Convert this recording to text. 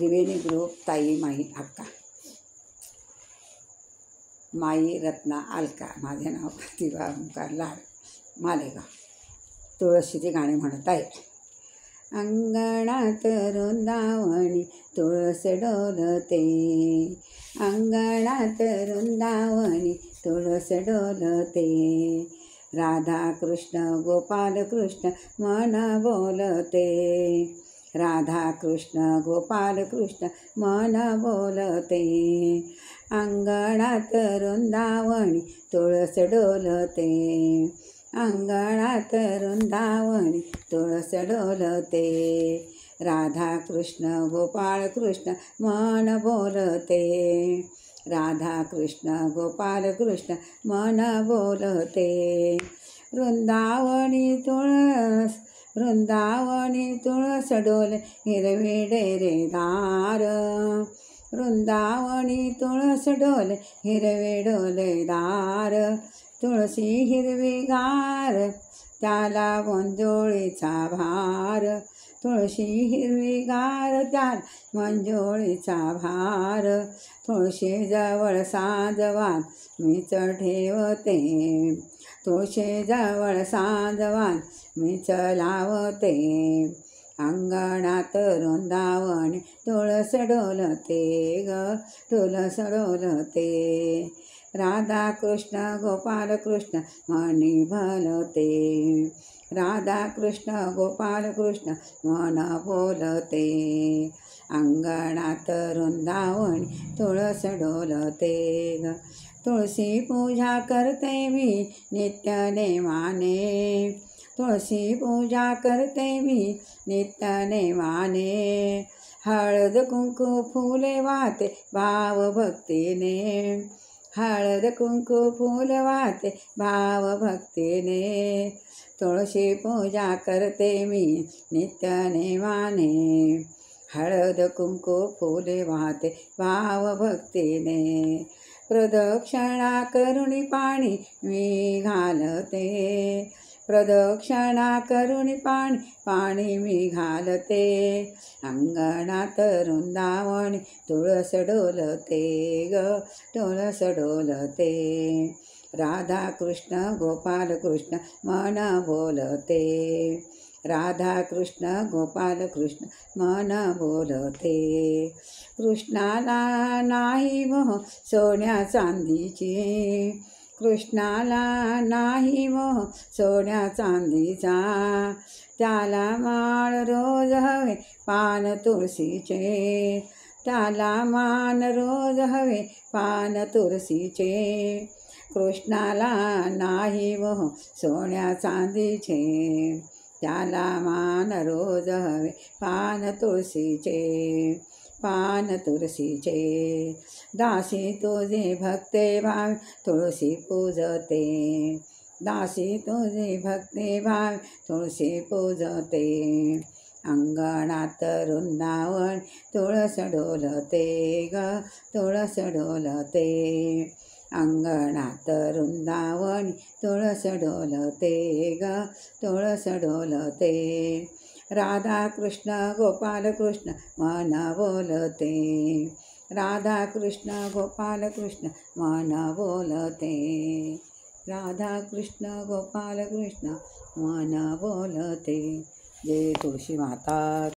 त्रिवेणी group ताई माई अक्का, माई रत्ना अलका, माझे नाव प्रतिभा ओंकार लाड, मालेगाव. तुळशीची गाणी म्हणत आहे. अंगणात वृंदावनी तुळस डोलते, अंगणात वृंदावनी तुळस डोलते. राधा कृष्ण गोपाल कृष्ण मन बोलते, राधा कृष्ण गोपाल कृष्ण मन बोलते. अंगणात वृंदावनी तुळस डोलते, अंगणात वृंदावनी तुळस डोलते. राधा कृष्ण गोपाळ कृष्ण मन बोलते, राधा कृष्ण गोपाल कृष्ण मन बोलते. वृंदावनी तुळस डोले हिरवे डेरेदार, वृंदावनी तुळस डोले हिरवे डोलेदार. तुळशी हिरवीगार त्याला मंजोळीचा भार, तुळशी हिरवीगार त्याला मंजोळीचा भार. तुळशीजवळ सांजवान मीच ठेवते, तुळशीजवळ सांजवान मीच लावते. अंगणात वृंदावनी तुळस डोलते ग, तुळस डोलते. राधा कृष्ण गोपाल कृष्ण मनी भलते, राधा कृष्ण गोपाल कृष्ण मन बोलते. अंगणात वृंदावनी तुळस डोलते ग. तुळशी पूजा करते मी नित्य नेमाने, तुळशी पूजा करते मी नित्य नेमाने. हळद कुंकू फुले वाहते भाव भक्तीने, हळद कुंकू फूल वाहते भाव भक्तीने. तुळशी पूजा करते मी नित्य नेमाने, हळद कुंकू फुले वाहते भाव भक्तीने. प्रदक्षिणा करुणी पाणी मी घालते, प्रदक्षिणा करुणी पाणी मी घालते. अंगणात वृंदावनी तुळस डोलते ग, तुळस डोलते. राधा कृष्ण गोपाल कृष्ण मन बोलते, राधा कृष्ण गोपाल कृष्ण मन बोलते. कृष्णाला नाही मोह सोन्या चांदीची, कृष्णाला नाही मोह सोन्या चांदीचा. त्याला माळ रोज हवे पान तुळशीचे, त्याला मान रोज हवे पान तुळशीचे. कृष्णाला नाही मोह सोन्या चांदीचे, त्याला मान रोज हवे पान तुळशीचे, पान तुळशीचे. दासी तुझे भक्ते भाव तुळशी पूजते, दासी तुझे भक्ते भाव तुळशी पूजते. अंगणात वृंदावन तुळस डोलते ग, तुळस डोलते. अंगणात वृंदावनी तुळस डोलते ग, तुळस डोलते. राधा कृष्ण गोपाल कृष्ण मन बोलते, राधा कृष्ण गोपाल कृष्ण मन बोलते. राधा कृष्ण गोपाल कृष्ण मन बोलते. जय तुळशी माता.